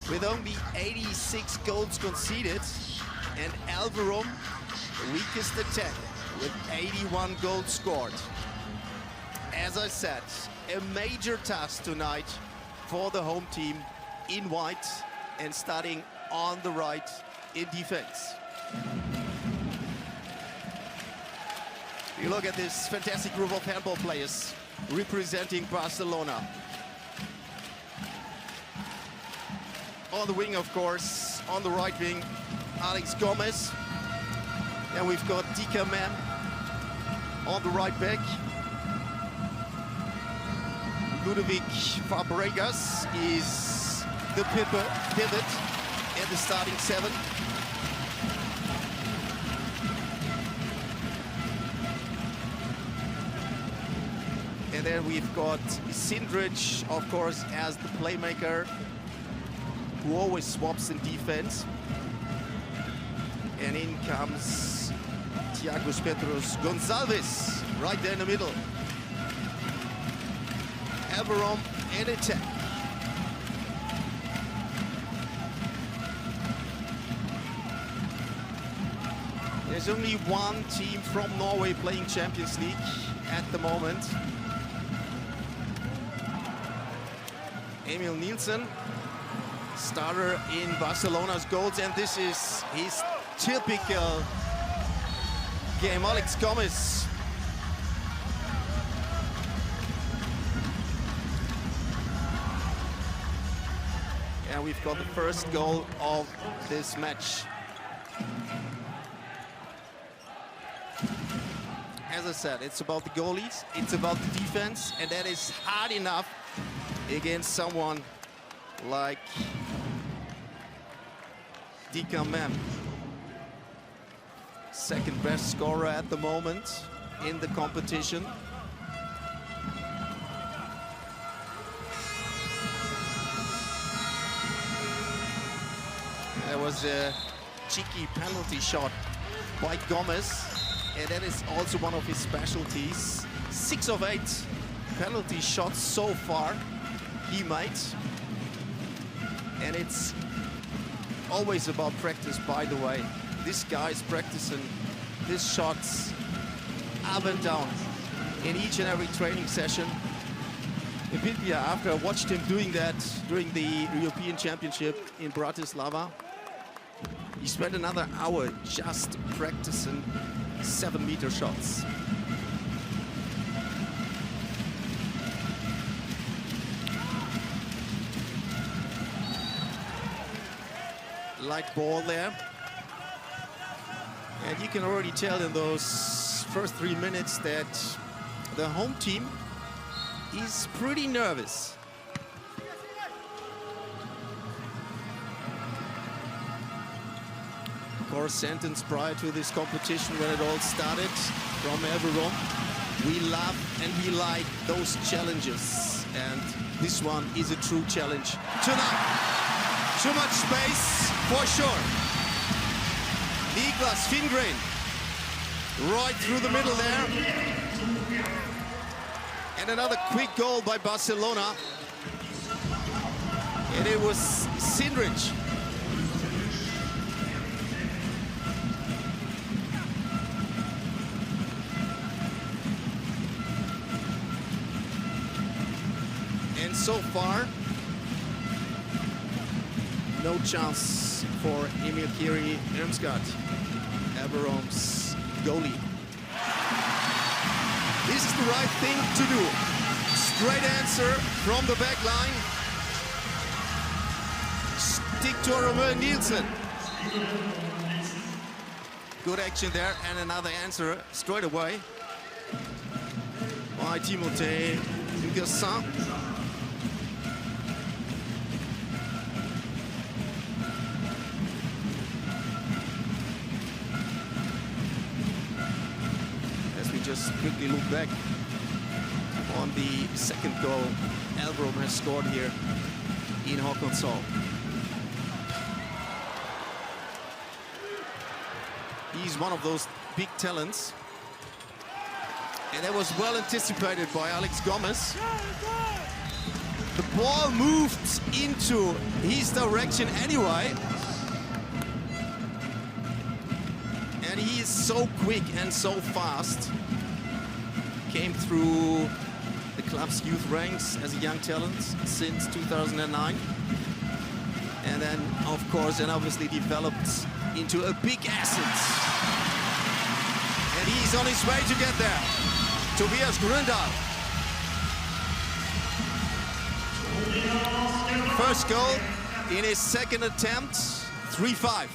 with only 86 goals conceded, and Elverum, the weakest attack, with 81 goals scored. As I said, a major task tonight for the home team in white and starting on the right in defense. You look at this fantastic group of handball players representing Barcelona. On the wing, of course, on the right wing, Alex Gomez. And we've got Dika Man on the right back. Ludovic Fabregas is the pivot at the starting 7. And then we've got Sindrich, of course, as the playmaker, who always swaps in defense. And in comes Thiago Petros Gonçalves, right there in the middle. Elverum in attack. There's only one team from Norway playing Champions League at the moment. Emil Nielsen, starter in Barcelona's goals, and this is his typical game. Alex Gomez. And we've got the first goal of this match. As I said, it's about the goalies, it's about the defense, and that is hard enough against someone like Dika Mem. Second best scorer at the moment in the competition. There was a cheeky penalty shot by Gomez, and that is also one of his specialties. 6 of 8 penalty shots so far he made. And it's always about practice, by the way. This guy is practicing his shots up and down in each and every training session. In Pinpia, after I watched him doing that during the European Championship in Bratislava, he spent another hour just practicing 7-meter shots. Light ball there. And you can already tell in those first 3 minutes that the home team is pretty nervous. Of course, sentence prior to this competition when it all started from Elverum. We love and we like those challenges. And this one is a true challenge tonight. Too much space, for sure. Niklas Fingren, right through the middle there. And another quick goal by Barcelona. And it was Sindrich. And so far, no chance for Emil Kiri Ermsgaard, Elverum's goalie. This is the right thing to do. Straight answer from the back line. Stick to Romeo Nielsen. Good action there, and another answer straight away by Timothée Gassin. Just quickly look back on the second goal Elverum has scored here in Håkonshall. He's one of those big talents, and that was well anticipated by Alex Gomez. The ball moved into his direction anyway. And he is so quick and so fast. Came through the club's youth ranks as a young talent since 2009. And then, of course, and obviously developed into a big asset. And he's on his way to get there. Tobias Gründal. First goal in his second attempt, 3-5.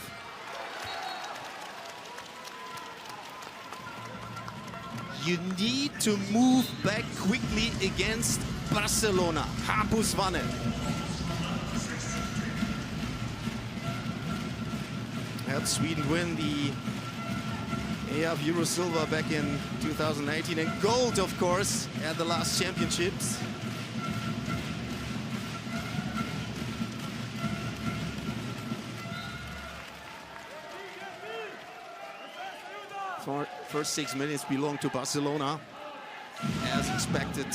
You need to move back quickly against Barcelona. Hampus Wanne. Helped Sweden win the EHF Euro Silver back in 2018 and gold, of course, at the last championships. First 6 minutes belong to Barcelona, as expected.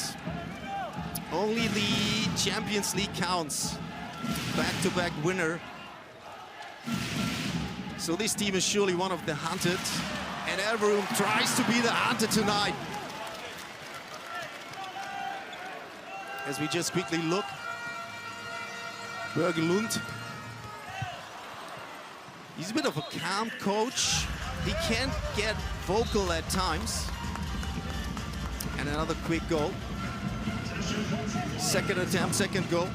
Only the Champions League counts. Back-to-back winner. So this team is surely one of the hunted, and Elverum tries to be the hunted tonight. As we just quickly look, Bergelund. He's a bit of a calm coach. He can get vocal at times. And another quick goal. Second attempt, second goal.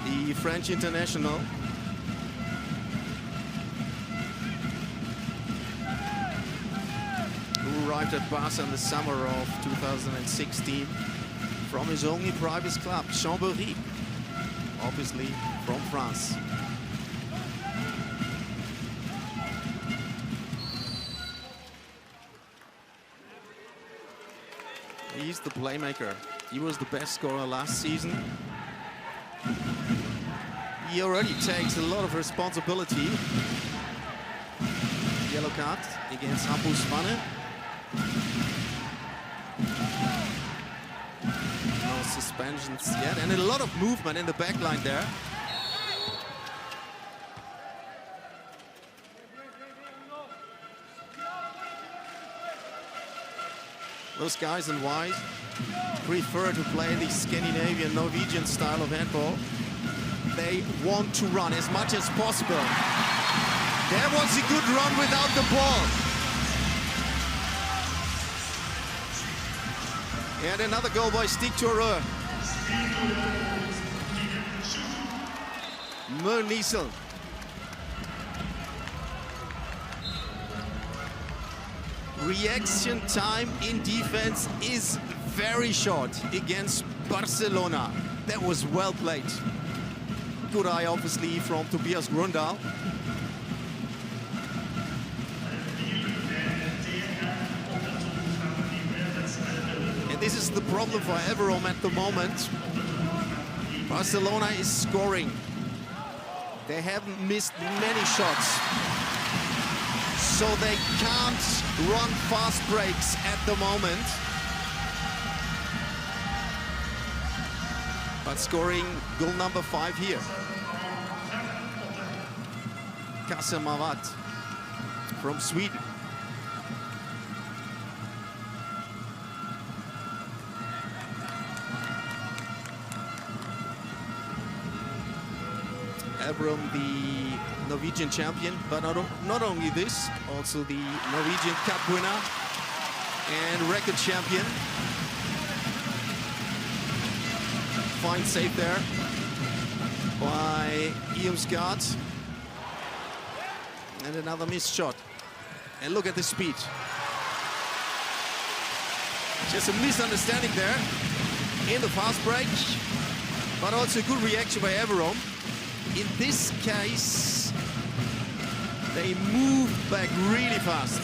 The French international. Who arrived at Barça in the summer of 2016 from his only private club, Chambéry, obviously from France. He's the playmaker. He was the best scorer last season. He already takes a lot of responsibility. Yellow card against Hampus Wanne. No suspensions yet, and a lot of movement in the back line there. Those guys in white prefer to play the Scandinavian, Norwegian style of handball. They want to run as much as possible. There was a good run without the ball. And another goal by Stig Torø. Mørnisel. Reaction time in defense is very short against Barcelona. That was well played. Good eye, obviously, from Tobias Gründal. And this is the problem for Elverum at the moment. Barcelona is scoring. They haven't missed many shots. So they can't run fast breaks at the moment. But scoring goal number 5 here. Kasemarat from Sweden. Elverum, the Norwegian champion, but not only this, also the Norwegian Cup winner and record champion. Fine save there by Eomsgaard. And another missed shot. And look at the speed. Just a misunderstanding there in the fast break, but also a good reaction by Elverum. In this case, they move back really fast.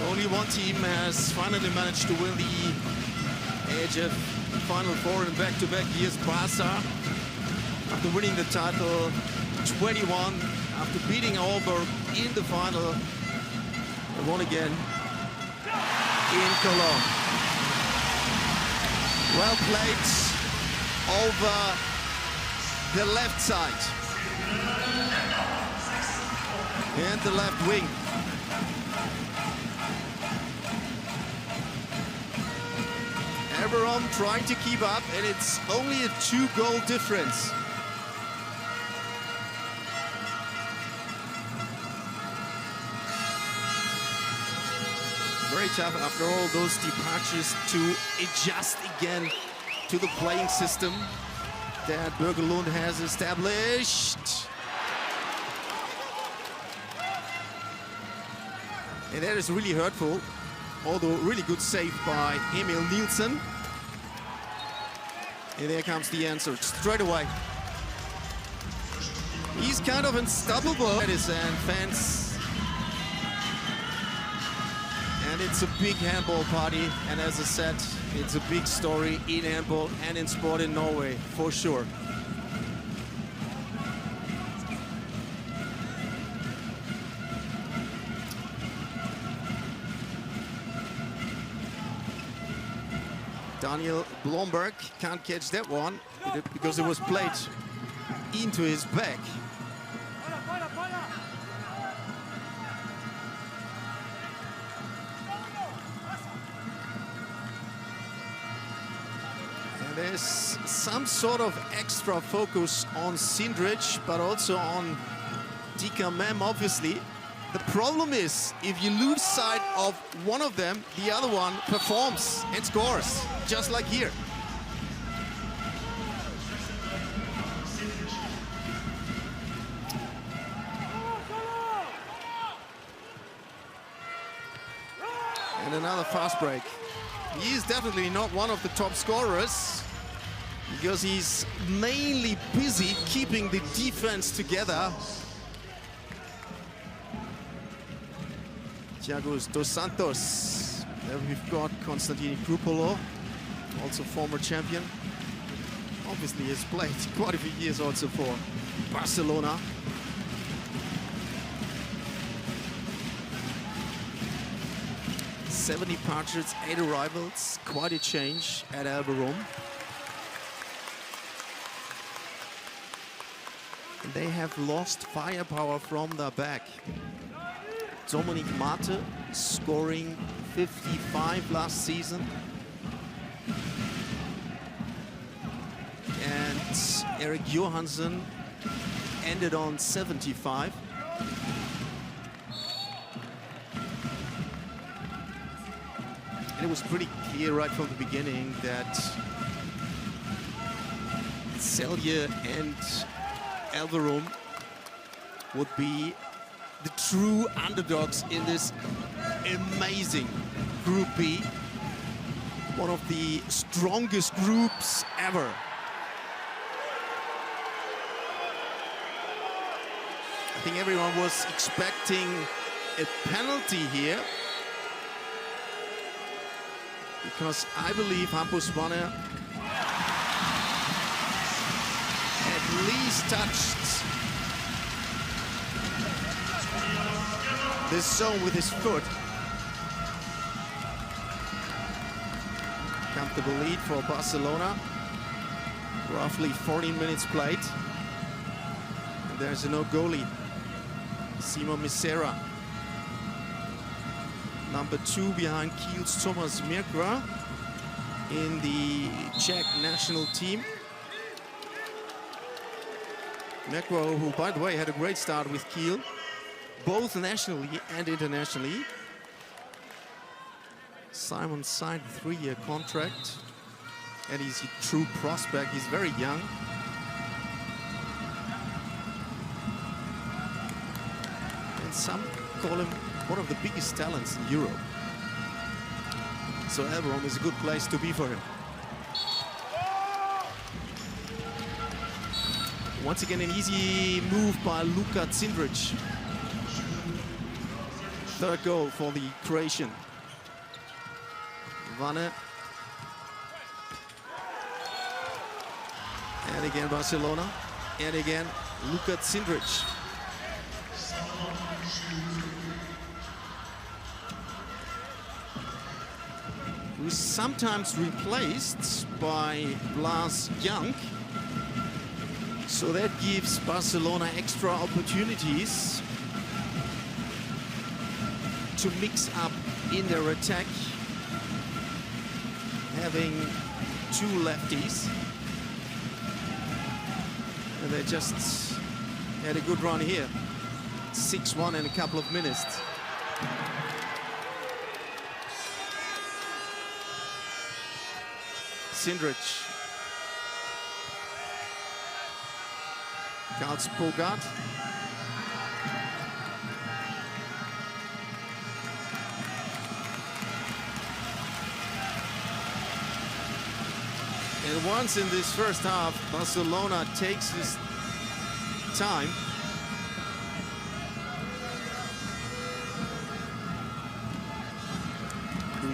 Only one team has finally managed to win the EHF Final Four in back-to-back years. Barça, after winning the title 21, after beating Aalborg in the final, they won again. in Cologne. Well played over the left side. And the left wing. Elverum trying to keep up, and it's only a 2-goal difference. Very tough after all those departures to adjust again to the playing system that Burgerlund has established. And that is really hurtful, although really good save by Emil Nielsen. And there comes the answer straight away. He's kind of unstoppable. And fans. And it's a big handball party. And as I said, it's a big story in handball and in sport in Norway, for sure. Daniel Blomberg can't catch that one because it was played into his back. And there's some sort of extra focus on Sindrich, but also on Dika Mem, obviously. The problem is, if you lose sight of one of them, the other one performs and scores, just like here. And another fast break. He is definitely not one of the top scorers, because he's mainly busy keeping the defense together. Thiago dos Santos. There we've got Konstantin Krupolo, also former champion. Obviously has played quite a few years also for Barcelona. Seven departures, 8 arrivals, quite a change at Elverum. And they have lost firepower from the back. Dominic Mate scoring 55 last season. And Erik Johansson ended on 75. And it was pretty clear right from the beginning that Celje and Elverum would be the true underdogs in this amazing Group B. One of the strongest groups ever. I think everyone was expecting a penalty here, because I believe Hampus Wanne at least touched this zone with his foot. Comfortable lead for Barcelona. Roughly 14 minutes played. And there's a no goalie. Simon Misera. Number 2 behind Kiel's Thomas Mirkra in the Czech national team. Mirkra, who by the way had a great start with Kiel, both nationally and internationally. Simon signed a 3-year contract, and he's a true prospect. He's very young. And some call him one of the biggest talents in Europe. So Elverum is a good place to be for him. Once again, an easy move by Luka Cindric. Third goal for the Croatian. Wanne. And again Barcelona. And again Luka Cindric. who's sometimes replaced by Blas Young. So that gives Barcelona extra opportunities to mix up in their attack, having two lefties. And they just had a good run here. 6-1 in a couple of minutes. Sindrich. Karls Bogart. And once in this first half, Barcelona takes his time.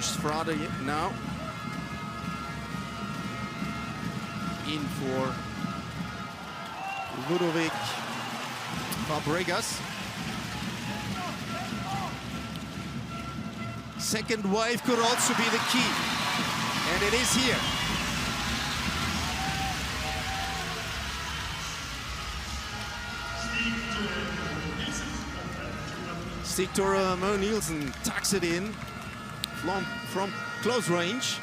Frade now in for Ludovic Fabregas. Second wave could also be the key, and it is here. Stigtor Mo Nielsen tucks it in from close range.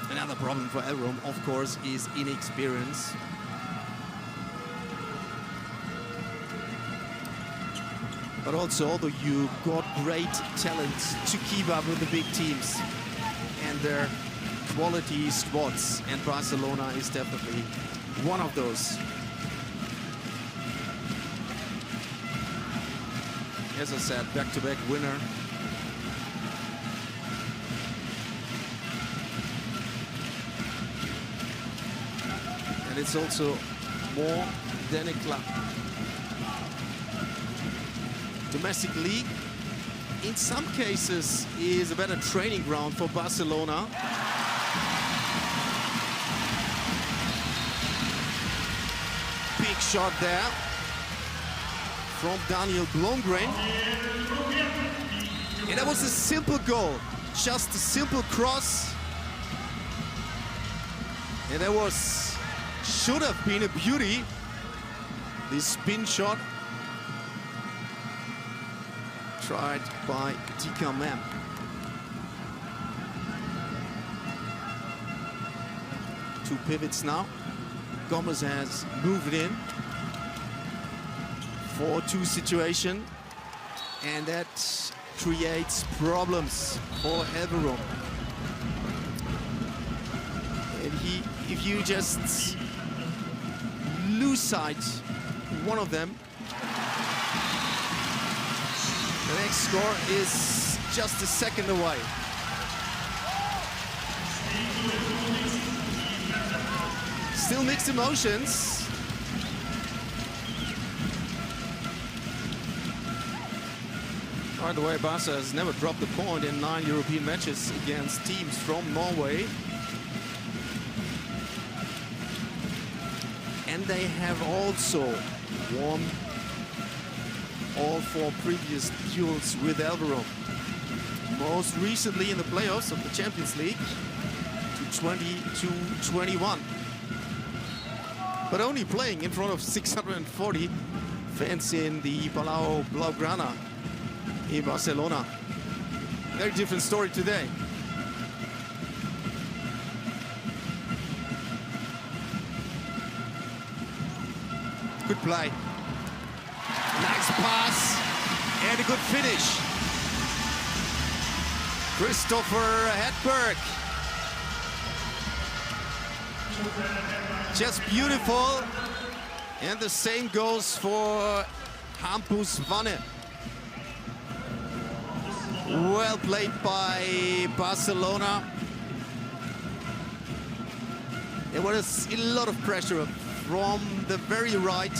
Another problem for Elverum, of course, is inexperience. But also, although you got great talent to keep up with the big teams and their quality squads, and Barcelona is definitely one of those. As I said, back-to-back winner. And it's also more than a club. Domestic league, in some cases, is a better training ground for Barcelona. Big shot there from Daniel Blomgren. And that was a simple goal, just a simple cross. And that should have been a beauty. This spin shot tried by Dikamem. Two pivots now. Gomez has moved in. 4-2 situation, and that creates problems for Elverum. And if you just lose sight one of them, the next score is just a second away. Still mixed emotions. By the way, Barça has never dropped a point in 9 European matches against teams from Norway. And they have also won all 4 previous duels with Elverum. Most recently in the playoffs of the Champions League to 20-21. But only playing in front of 640 fans in the Palau Blaugrana in Barcelona. Very different story today. Good play. Nice pass and a good finish. Christopher Hedberg. Just beautiful. And the same goes for Hampus Wanne. Well played by Barcelona. There was a lot of pressure from the very right,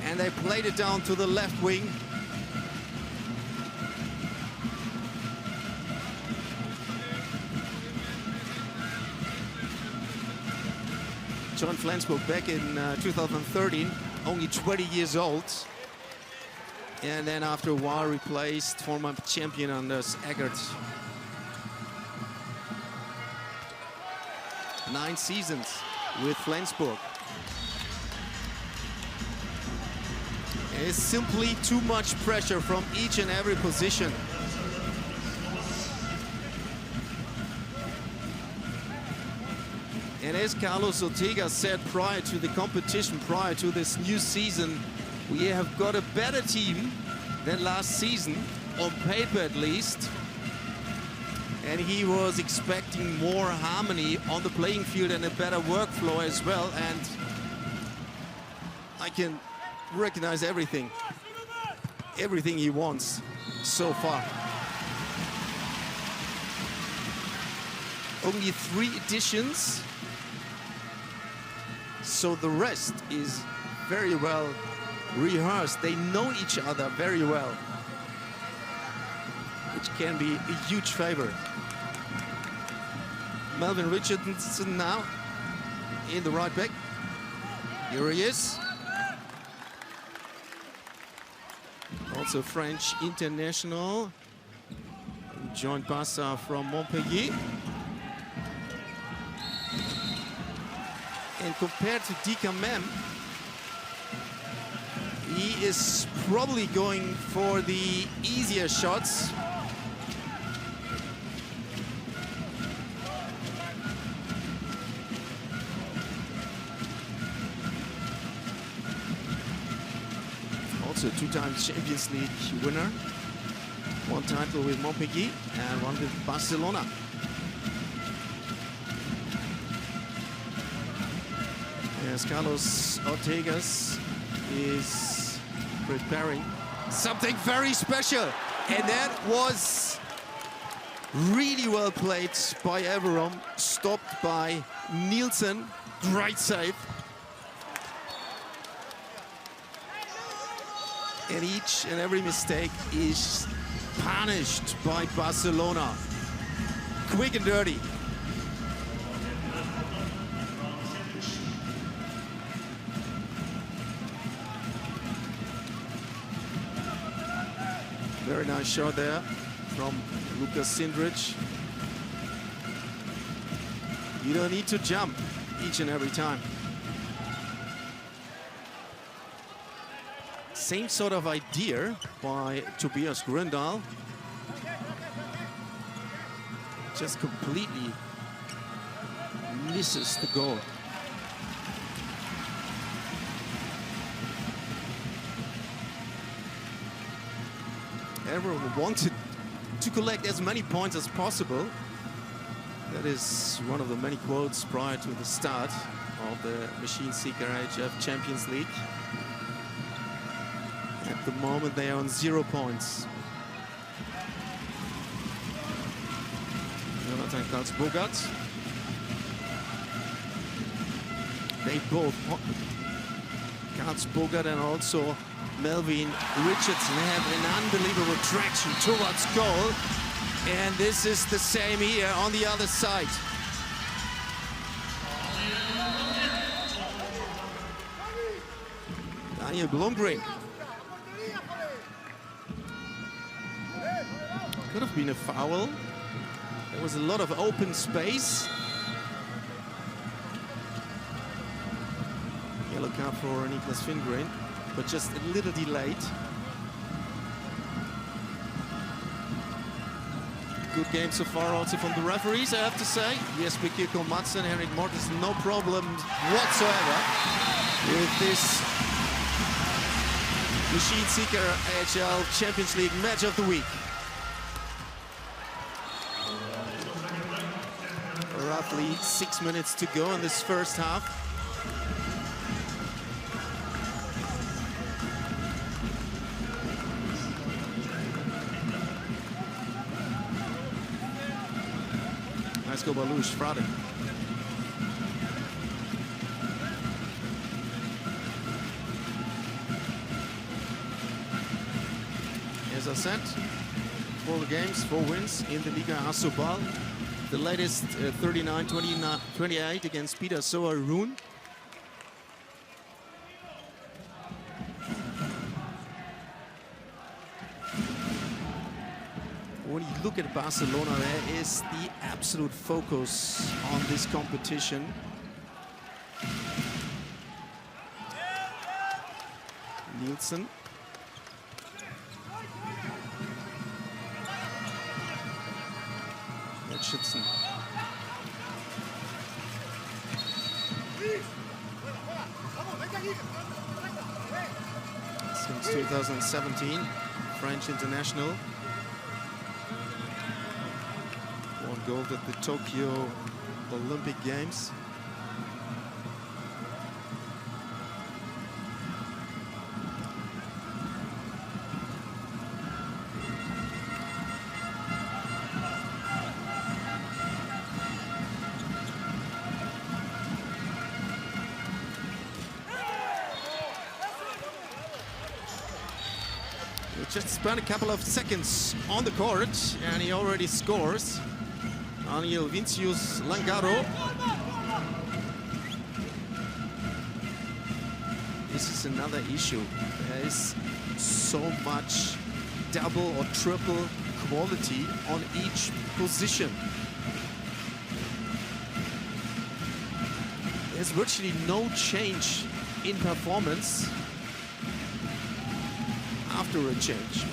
and they played it down to the left wing. John Flensburg back in 2013, only 20 years old. And then after a while replaced former champion Anders Eggert. 9 seasons with Flensburg. It's simply too much pressure from each and every position. And as Carlos Ortega said prior to the competition, prior to this new season, we have got a better team than last season, on paper at least. And he was expecting more harmony on the playing field and a better workflow as well. And I can recognize everything he wants so far. Only 3 additions, so the rest is very well rehearsed. They know each other very well, which can be a huge favor. Melvin Richardson now in the right back. Here he is. Also French international, joined Barça from Montpellier. And compared to Dikamem, he is probably going for the easier shots. Also 2-time Champions League winner. 1 title with Montpellier and 1 with Barcelona. As Carlos Ortega is preparing something very special. And that was really well played by Elverum, stopped by Nielsen. Great save. And each and every mistake is punished by Barcelona. Quick and dirty. Very nice shot there from Lukas Sindrich. You don't need to jump each and every time. Same sort of idea by Tobias Gröndal. Just completely misses the goal. Everyone wanted to collect as many points as possible. That is one of the many quotes prior to the start of the Machine Seeker EHF Champions League. At the moment, they are on 0 points. Jonathan Karlsbogart. They both, Karlsbogart and also Melvin Richardson, have an unbelievable traction towards goal. And this is the same here on the other side. Daniel Blomgren. Could have been a foul. There was a lot of open space. Yellow card for Niklas Fingren, but just a little delayed. Good game so far also from the referees, I have to say. Jesper Kirko Madsen, Henrik Mortensen, no problem whatsoever with this Machine Seeker EHF Champions League match of the week. Roughly 6 minutes to go in this first half. Nice goal by Luis Frade. As I said, 4 games, 4 wins in the Liga Asobal. The latest 39-28 against Peter Soa-Rune. look at Barcelona, there is the absolute focus on this competition. Nielsen. Schützen. Since 2017, French international. Won gold at the Tokyo Olympic Games. Just spent a couple of seconds on the court and he already scores. Daniel Vincius Langaro. This is another issue. There is so much double or triple quality on each position. There's virtually no change in performance after a change.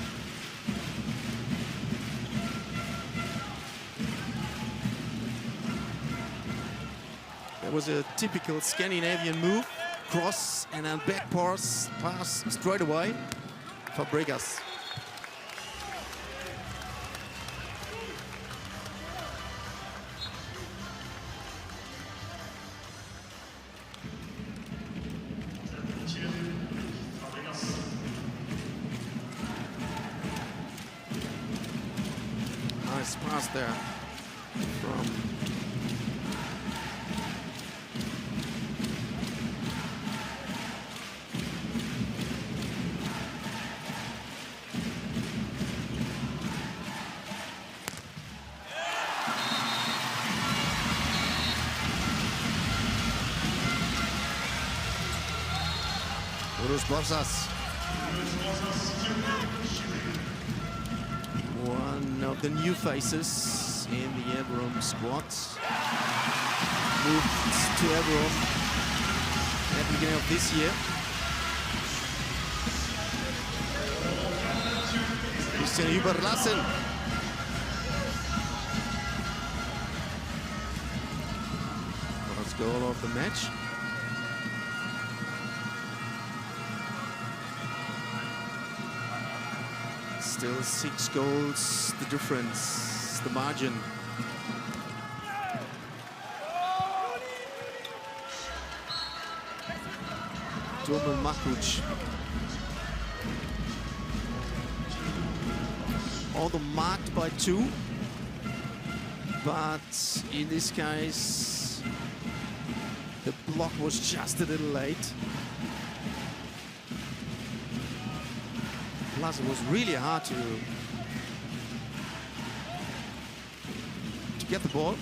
There was a typical Scandinavian move, cross and then back pass straight away. Fabregas. Nice pass there from Barças. One of the new faces in the Elverum squad. Moved to Elverum at the beginning of this year. Christian überlassen. First goal of the match. Still 6 goals, the difference, the margin. Domen Makuc. Although marked by 2, but in this case, the block was just a little late. Plus, it was really hard to get the ball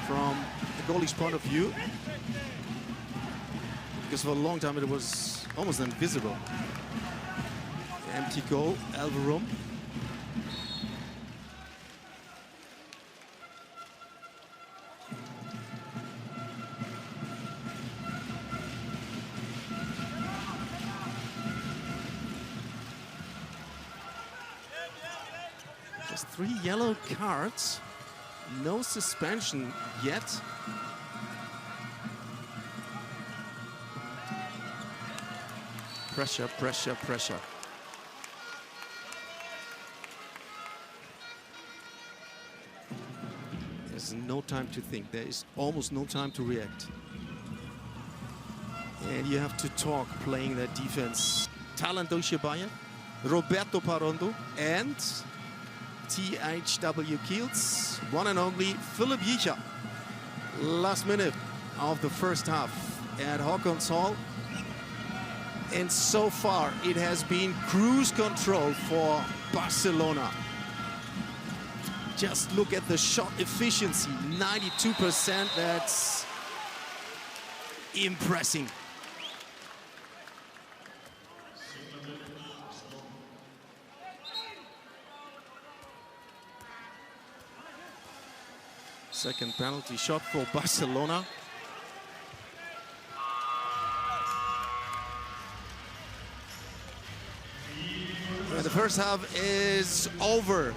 from the goalie's point of view, because for a long time it was almost invisible. Empty goal, Elverum. Just 3 yellow cards, no suspension yet. Pressure, pressure, pressure. There's no time to think. There is almost no time to react. And you have to talk playing that defense. Talant Bayern, Roberto Parondo, and THW Kiel's one and only Philipp Jicha. Last minute of the first half at Håkons Hall. And so far it has been cruise control for Barcelona. Just look at the shot efficiency, 92%, that's impressive. Second penalty shot for Barcelona. And the first half is over.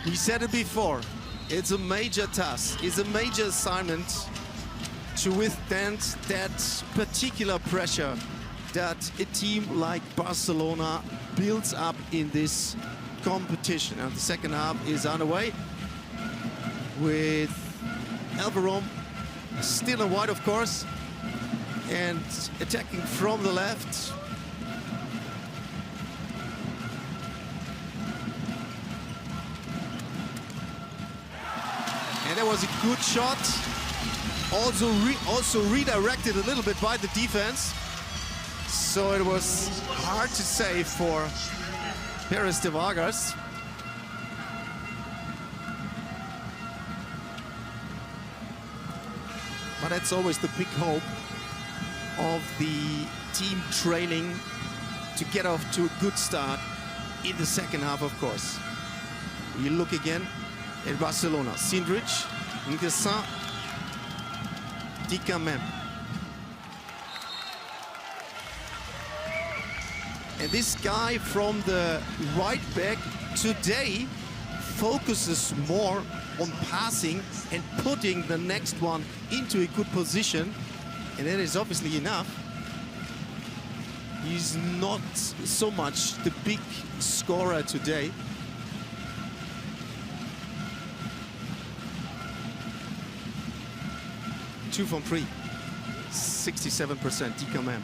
We said it before, it's a major task, it's a major assignment to withstand that particular pressure that a team like Barcelona builds up in this competition. And the second half is underway with Elverum still in white, of course, and attacking from the left. And that was a good shot, also redirected a little bit by the defense. So it was hard to save for Perez de Vargas. But that's always the big hope of the team trailing to get off to a good start in the second half, of course. You look again at Barcelona. Sindrich, Nguessin, Dicamem. And this guy from the right back today focuses more on passing and putting the next one into a good position. And that is obviously enough. He's not so much the big scorer today. Two from three, 67% Dikaman.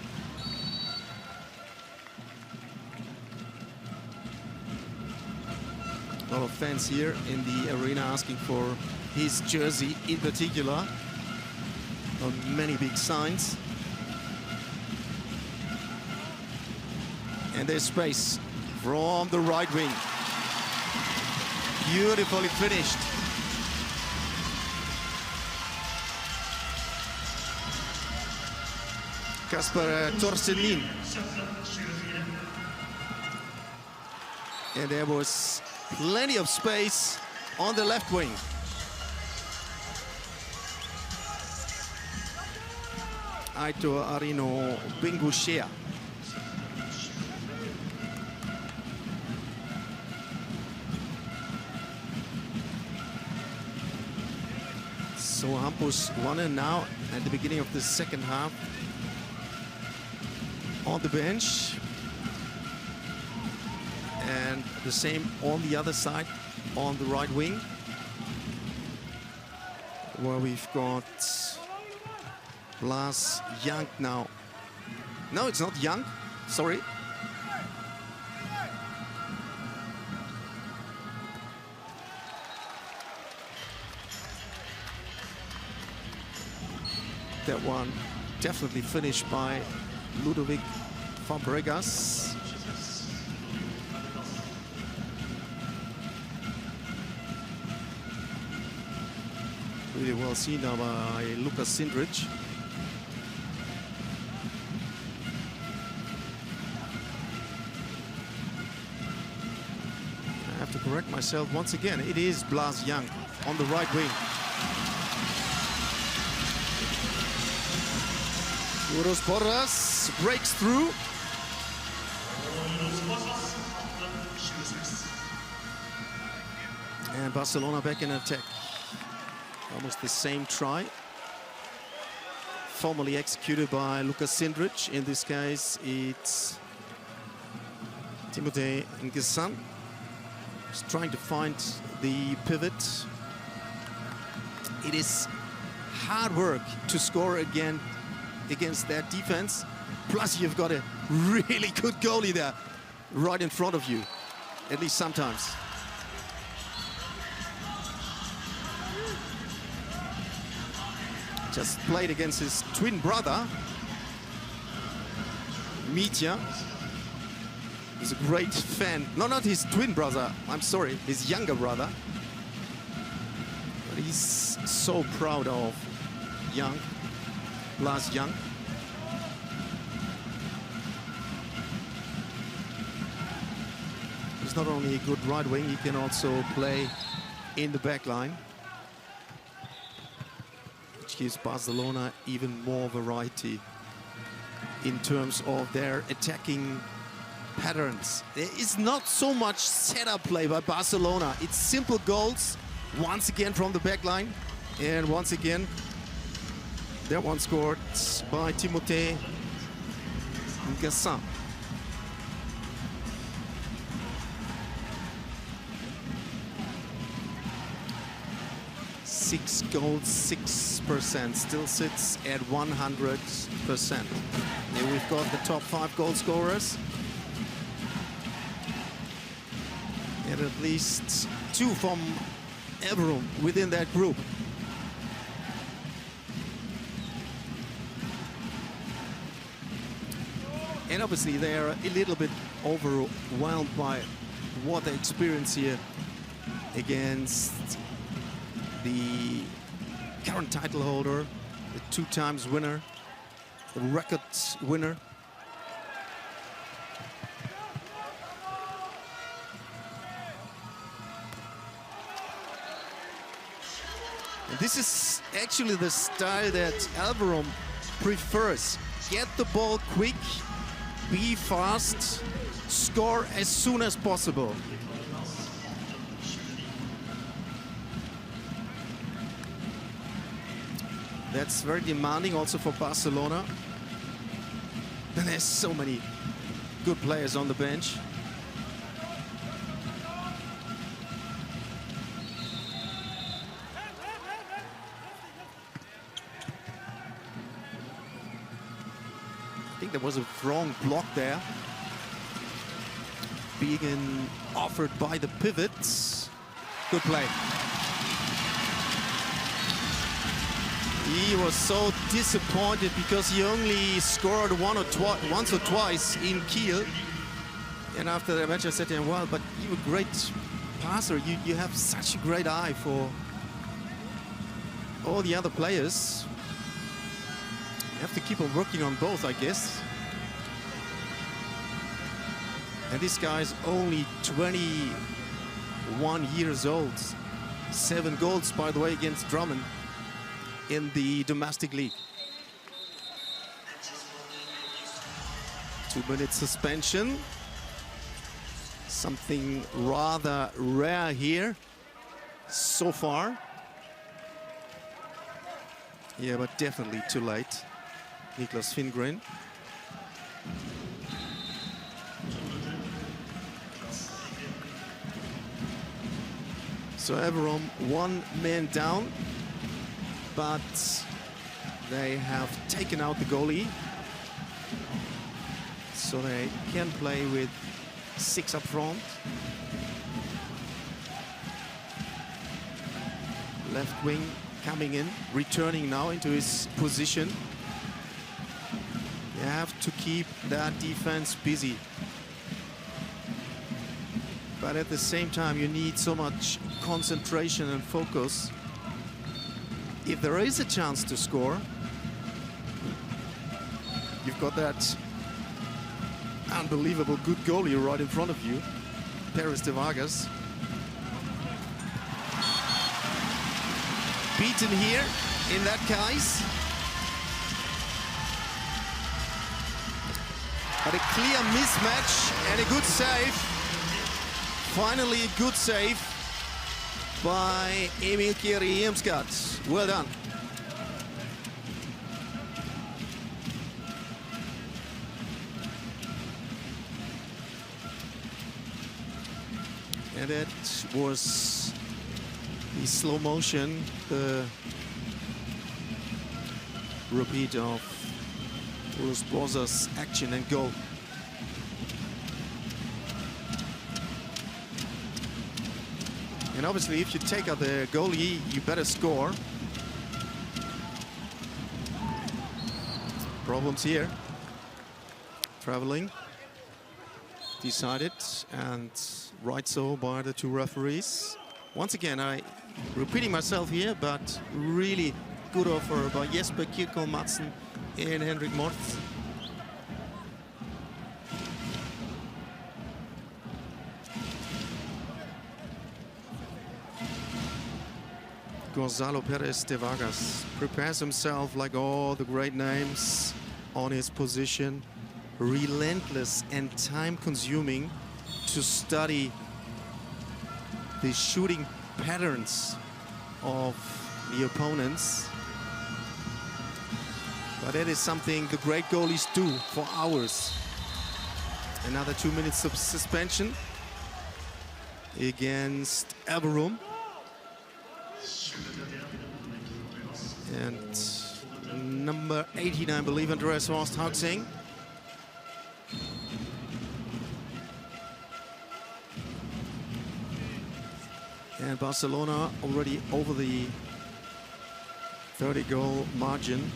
A lot of fans here in the arena asking for his jersey in particular. On many big signs. And there's space from the right wing. Beautifully finished. Kasper Torselin. And there was plenty of space on the left wing. Aitor Arino Benguchea. So Hampus Wanne now at the beginning of the second half on the bench. And the same on the other side, on the right wing, where we've got Blas Young now. No, it's not Young, sorry. That one definitely finished by Ludovic Fabregas. Really well seen now by Lukas Sindrich. I have to correct myself once again. It is Blas Young on the right wing. Uros Porras breaks through. And Barcelona back in attack. Almost the same try. Formally executed by Lukas Sindrich. In this case, it's Timothée Ngesan. He's trying to find the pivot. It is hard work to score again against that defense. Plus, you've got a really good goalie there right in front of you, at least sometimes. Just played against his twin brother, Mitya. He's a great fan. No, not his twin brother, I'm sorry, his younger brother. But he's so proud of Young, Blas Young. He's not only a good right wing, he can also play in the back line, which gives Barcelona even more variety in terms of their attacking patterns. There is not so much setup play by Barcelona. It's simple goals, once again from the back line. And once again, that one scored by Timothée Ngesan. Six goals, 6%, still sits at 100%. Here we've got the top 5 goal scorers. And at least 2 from Elverum within that group. And obviously they are a little bit overwhelmed by what they experience here against the current title holder, the 2 times winner, the record winner. And this is actually the style that Elverum prefers. Get the ball quick, be fast, score as soon as possible. That's very demanding also for Barcelona. And there's so many good players on the bench. I think there was a wrong block there. Being offered by the pivots. Good play. He was so disappointed because he only scored once or twice in Kiel. And after the match I said to him, well, but you're a great passer. You have such a great eye for all the other players. You have to keep on working on both, I guess. And this guy's only 21 years old. 7 goals, by the way, against Drummond in the domestic league. 2-minute suspension. Something rather rare here so far. Yeah, but definitely too late. Niklas Fingren. So Elverum 1 man down, but they have taken out the goalie. So they can play with 6 up front. Left wing coming in, returning now into his position. You have to keep that defense busy. But at the same time, you need so much concentration and focus. If there is a chance to score, you've got that unbelievable good goalie right in front of you, Perez de Vargas. Beaten here in that case. But a clear mismatch and a good save. Finally a good save by Emil Kjær. Well done. And that was the slow motion, the repeat of Ulus Boza's action and goal. And obviously, if you take out the goalie, you better score. Problems here. Traveling. Decided, and right so by the 2 referees. Once again, I repeating myself here, but really good offer by Jesper Kirkholm Madsen and Henrik Mortz. Gonzalo Perez de Vargas prepares himself like all the great names on his position. Relentless and time-consuming to study the shooting patterns of the opponents. But that is something the great goalies do for hours. Another 2 minutes of suspension against Elverum. And number 18, I believe, Andreas Horst Haugsing. And Barcelona already over the 30-goal margin.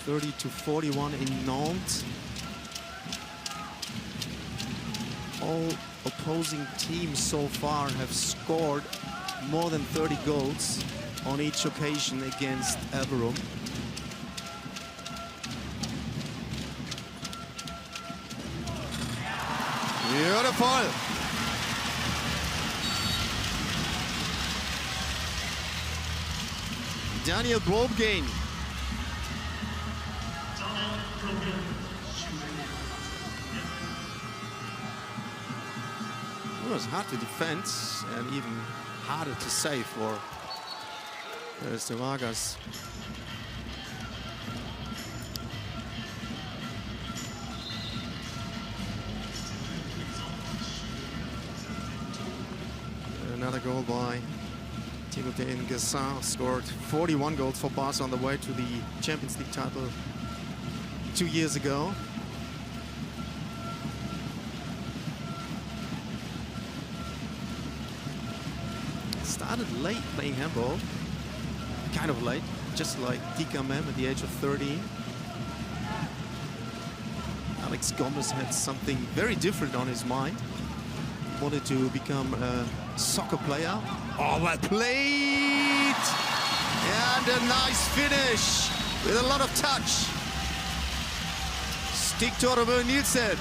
(30-41) in Nantes. All opposing teams so far have scored more than 30 goals on each occasion against Elverum. Beautiful. Daniel Brobgain It was hard to defend and even harder to save for de Vargas. Another goal by Timothée Ngessin, scored 41 goals for Barça on the way to the Champions League title 2 years ago. Started late playing handball, kind of late, just like Tika Mem at the age of 13. Alex Gomez had something very different on his mind. Wanted to become a soccer player. Oh, well played! And a nice finish with a lot of touch. Stig Torebø Nielsen.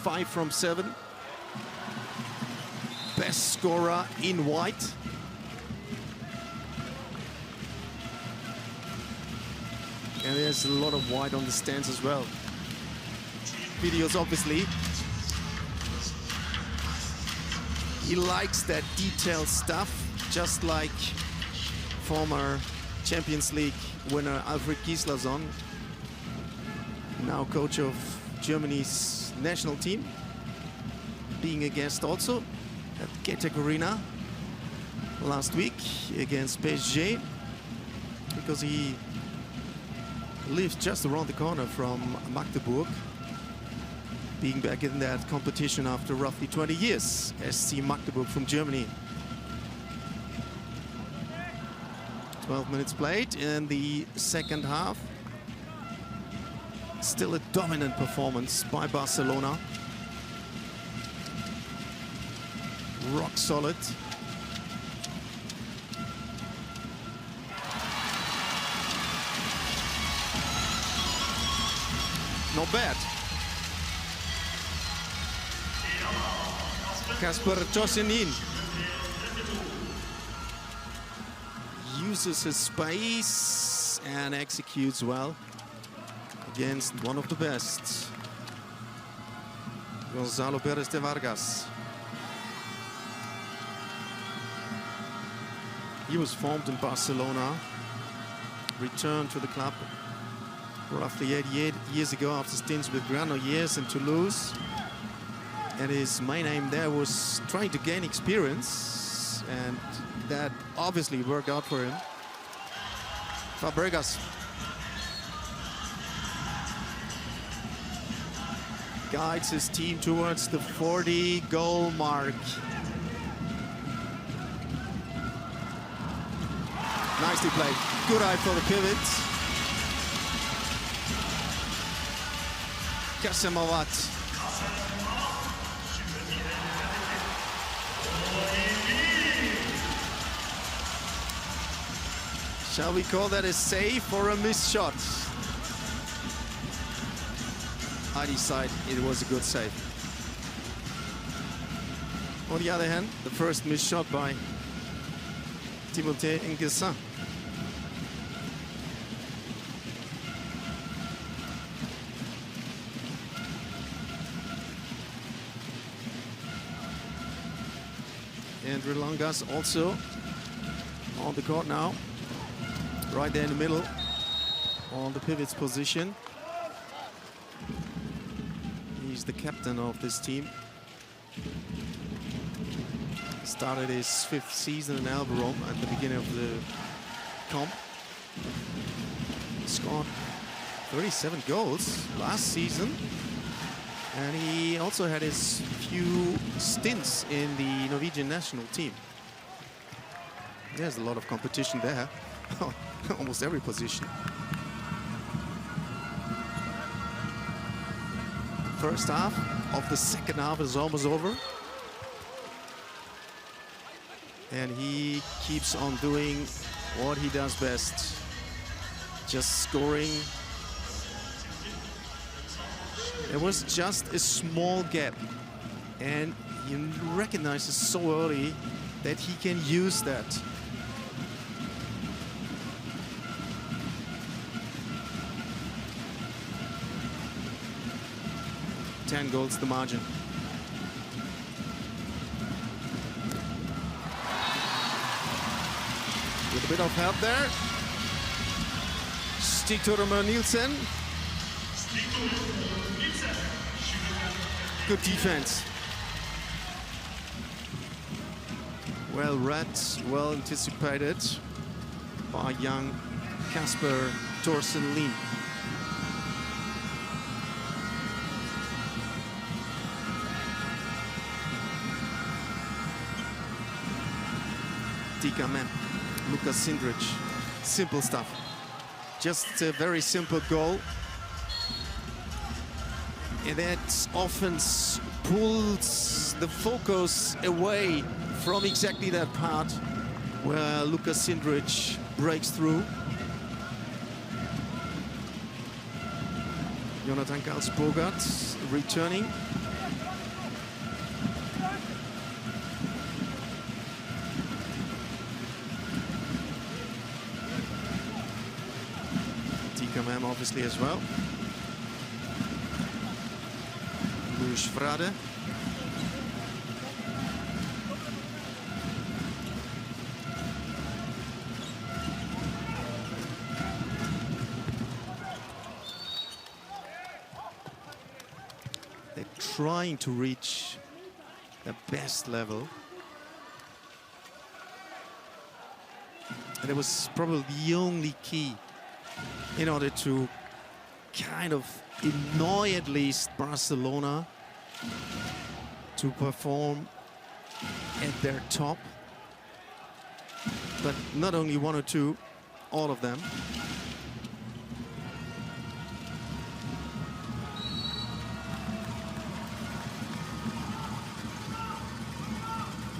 5 from 7. Best scorer in white. And there's a lot of white on the stands as well. Videos, obviously. He likes that detailed stuff, just like former Champions League winner Alfred Gislason, now coach of Germany's national team, being a guest also at GTEC Arena last week against PSG, because he lives just around the corner from Magdeburg, being back in that competition after roughly 20 years. SC Magdeburg from Germany. 12 minutes played in the second half. Still a dominant performance by Barcelona. Rock solid. Not bad. Kasper Tosenin uses his space and executes well against one of the best, Gonzalo Pérez de Vargas. He was formed in Barcelona, returned to the club roughly 88 years ago after stints with Granollers and Toulouse. And his main aim there was trying to gain experience, and that obviously worked out for him. Fabregas guides his team towards the 40-goal mark. Nicely played. Good eye for the pivot. Kasemawat. Shall we call that a save or a missed shot? I decide it was a good save. On the other hand, the first missed shot by Timothée Ngessin. And Rilangas also on the court now. Right there in the middle, on the pivot's position. He's the captain of this team. Started his 5th season in Elverum at the beginning of the comp. Scored 37 goals last season. And he also had his few stints in the Norwegian national team. There's a lot of competition there. Almost every position. First half of the second half is almost over. And he keeps on doing what he does best. Just scoring. It was just a small gap. And he recognizes so early that he can use that. 10 goals the margin. With a bit of help there. Elverum Nielsen. Good defense. Well read, well anticipated by young Kasper Thorsen Lien. Dikamen, Lukas Sindric, simple stuff. Just a very simple goal. And that often pulls the focus away from exactly that part where Lukas Sindric breaks through. Jonathan Karlsbogart returning. Dikamen obviously as well. Luis Frade. They're trying to reach the best level. And it was probably the only key in order to kind of annoy at least Barcelona to perform at their top. But not only one or two, all of them.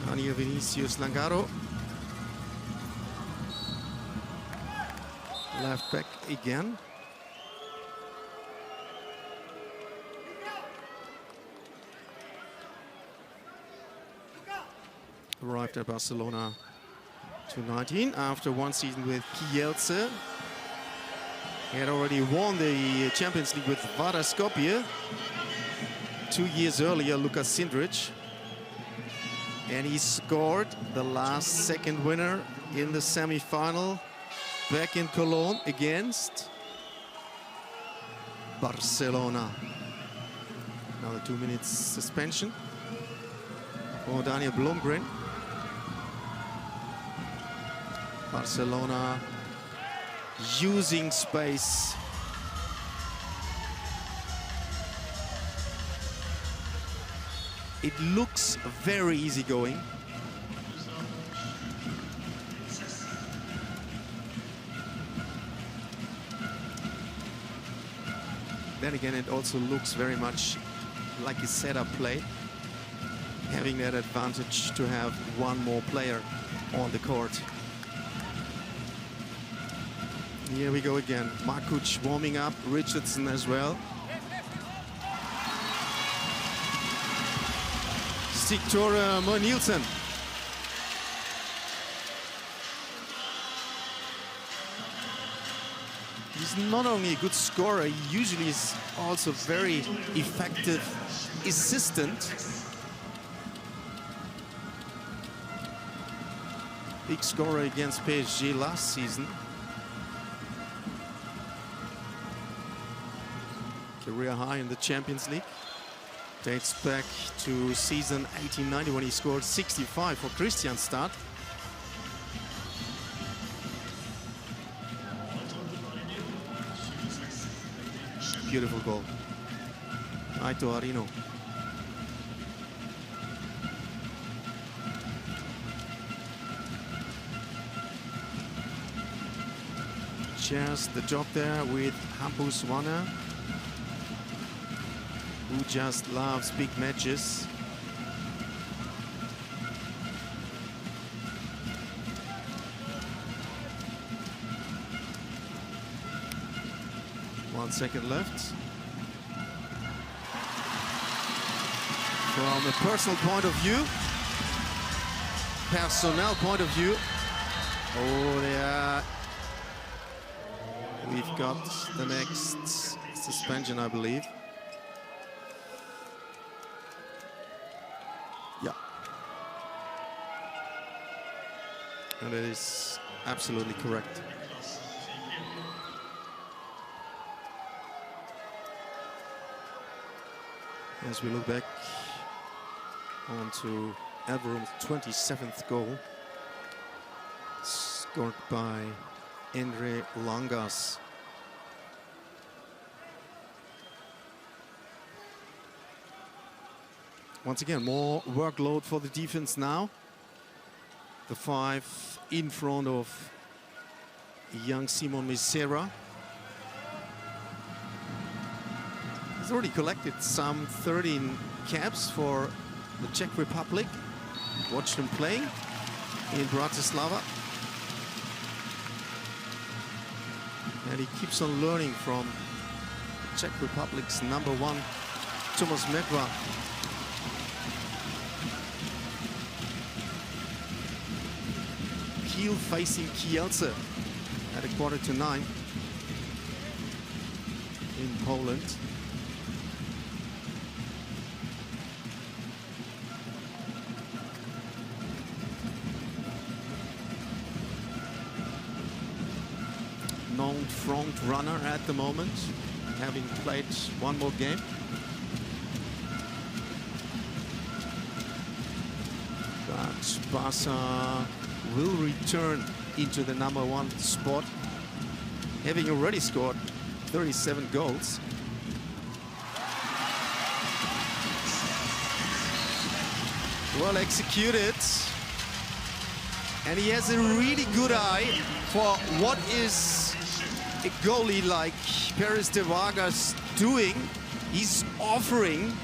Daniel Vinicius Langaro. Left back again. Arrived at Barcelona 2019 after one season with Kielce. He had already won the Champions League with Vardar Skopje 2 years earlier, Lukas Sindric. And he scored the last second winner in the semi-final back in Cologne against Barcelona. Another 2 minutes suspension for Daniel Blomgren. Barcelona using space. It looks very easygoing. Then again, it also looks very much like a setup play, having that advantage to have one more player on the court. Here we go again. Markuc warming up, Richardson as well. Elverum Nielsen. He's not only a good scorer, he usually is also very effective assistant. Big scorer against PSG last season. Career high in the Champions League. Dates back to season 18-19 when he scored 65 for Kristianstad. Beautiful goal. Aito Arino. Shares the job there with Hampus Wanner, who just loves big matches. One second left. From a personal point of view, personnel point of view, oh yeah, we've got the next suspension, I believe. And that is absolutely correct. As we look back onto Elverum's 27th goal, scored by Andre Langas. Once again, more workload for the defense now. The 5 in front of young Simon Misera. He's already collected some 13 caps for the Czech Republic. Watched him playing in Bratislava. And he keeps on learning from the Czech Republic's #1, Tomáš Medva. Kiel facing Kielce at 8:45 in Poland. Known front runner at the moment, having played one more game. But Barça will return into the #1 spot, having already scored 37 goals. Well executed. And he has a really good eye for what is a goalie like Perez de Vargas doing. He's offering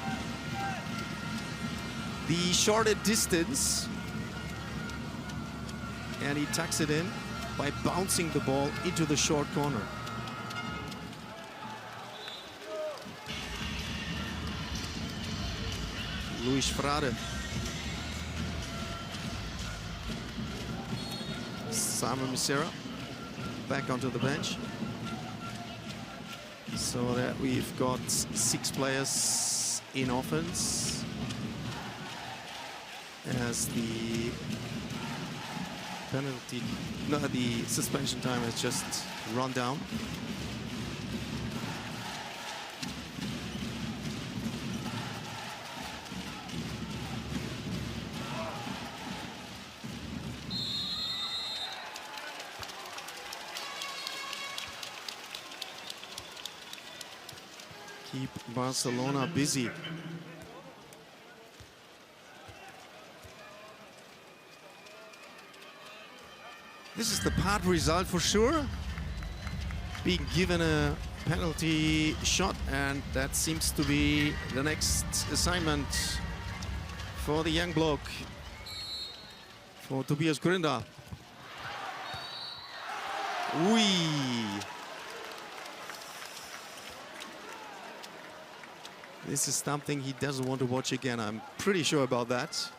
the shorter distance. And he tucks it in by bouncing the ball into the short corner. Luis Frade. Simon Misera back onto the bench. So that we've got 6 players in offense as the penalty, no, the suspension time has just run down. Keep Barcelona busy. This is the part result for sure. Being given a penalty shot, and that seems to be the next assignment for the young bloke, for Tobias Gründer. This is something he doesn't want to watch again. I'm pretty sure about that.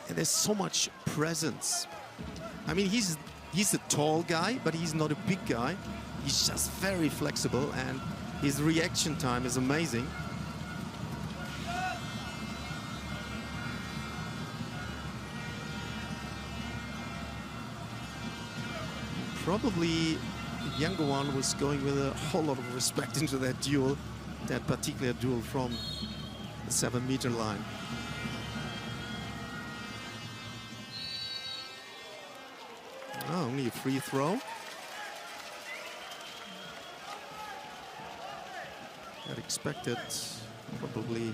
And there's so much presence. I mean, he's a tall guy, but he's not a big guy. He's just very flexible, and his reaction time is amazing. Probably the younger one was going with a whole lot of respect into that duel, that particular duel from the 7-meter line. Oh, only a free throw. I'd expected probably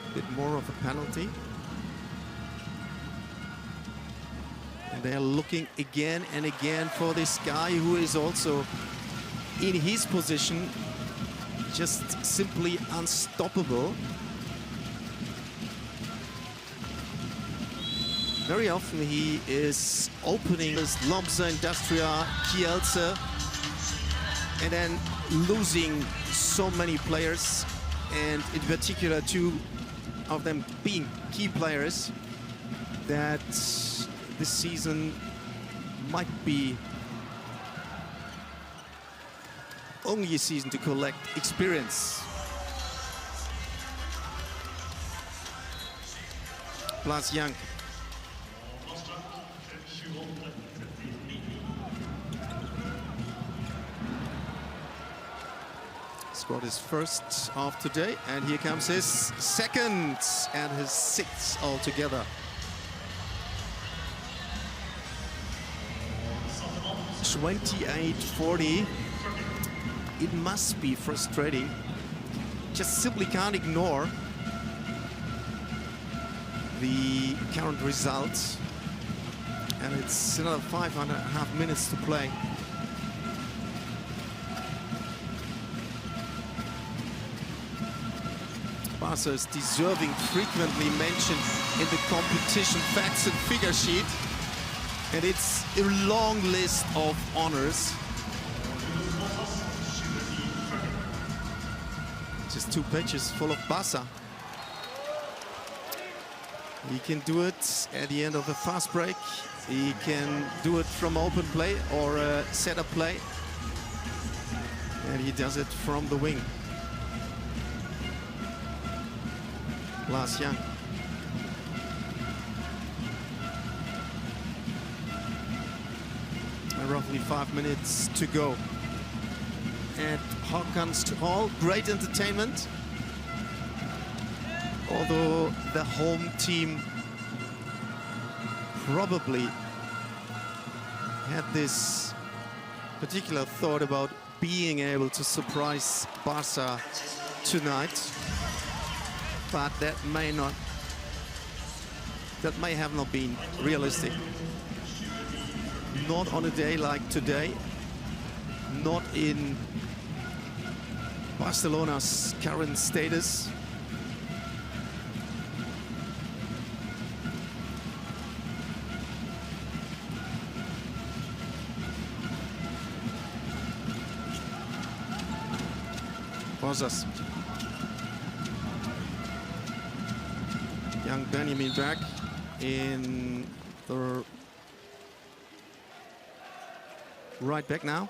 a bit more of a penalty. And they're looking again and again for this guy who is also in his position, just simply unstoppable. Very often he is opening this Lomza Industria Kielce and then losing so many players, and in particular 2 of them being key players, that this season might be only a season to collect experience. Blas Young Scored his first of today, and here comes his second and his sixth altogether. (28-40). It must be frustrating. Just simply can't ignore the current results. And it's another 5.5 minutes to play. Barça is deserving frequently mentioned in the competition facts and figure sheet. And it's a long list of honors. Just 2 pages full of Barça. He can do it at the end of a fast break. He can do it from open play or a setup play. And he does it from the wing. Lars Young. Roughly 5 minutes to go. At Håkans Hall, great entertainment. Although the home team probably had this particular thought about being able to surprise Barça tonight, but that may have not been realistic. Not on a day like today, not in Barcelona's current status. Rosas. Young Benjamin back in the right back now.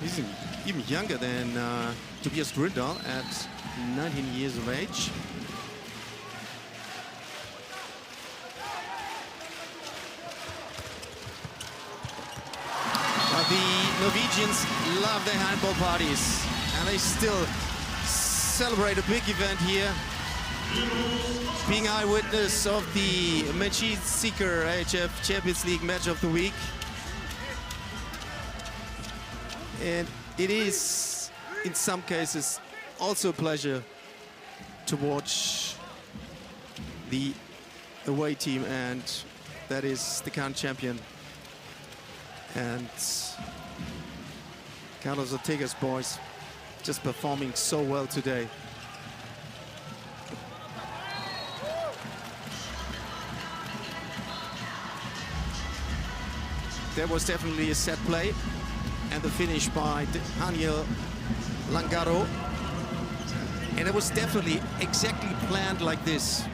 He's even younger than Tobias Grindal at 19 years of age. The Norwegians love their handball parties, and they still celebrate a big event here. Being eyewitness of the Machine Seeker EHF Champions League match of the week. And it is, in some cases, also a pleasure to watch the away team, and that is the current champion. And Carlos Ortega's boys just performing so well today. There was definitely a set play, and the finish by Daniel Langaro. And it was definitely exactly planned like this.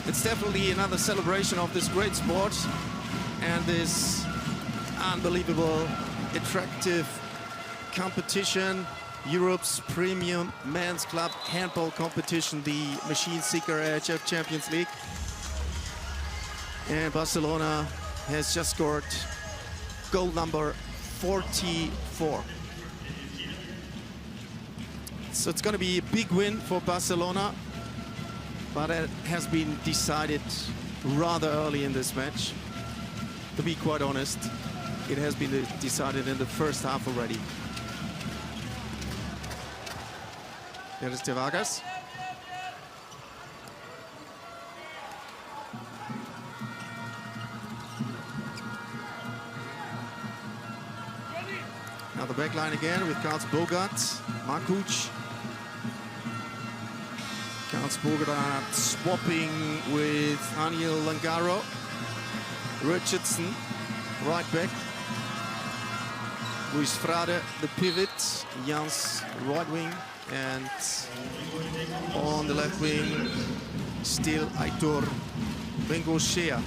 It's definitely another celebration of this great sport and this unbelievable, attractive competition. Europe's premium men's club handball competition, the Machine Seeker EHF Champions League. And Barcelona has just scored goal number 44. So it's going to be a big win for Barcelona, but it has been decided rather early in this match. To be quite honest, it has been decided in the first half already. There is De Vargas. Now the back line again with Karls Bogart, Markuc. Karls Bogart swapping with Daniel Langaro. Richardson, right back. Luis Frade, the pivot. Jans, right wing. And on the left wing, still Aitor Bengochea.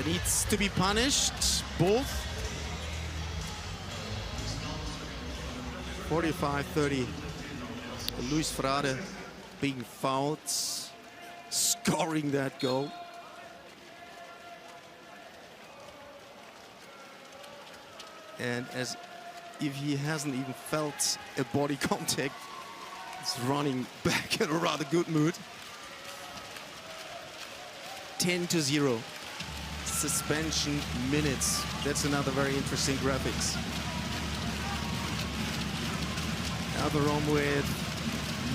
needs to be punished, both. 45-30. Luis Frade being fouled, scoring that goal. And as if he hasn't even felt a body contact, he's running back in a rather good mood. 10-0. Suspension minutes. That's another very interesting graphics. Elverum with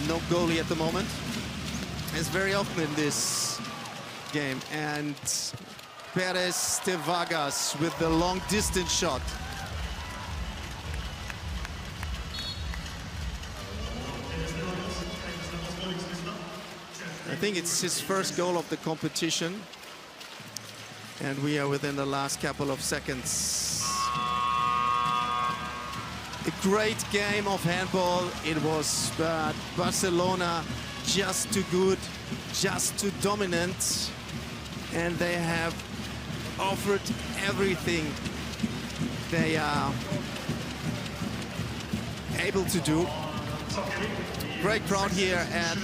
no goalie at the moment, as very often in this game. And Perez de Vargas with the long distance shot. I think it's his first goal of the competition. And we are within the last couple of seconds. A great game of handball it was, but Barcelona just too good, just too dominant, and they have offered everything they are able to do. Great crowd here at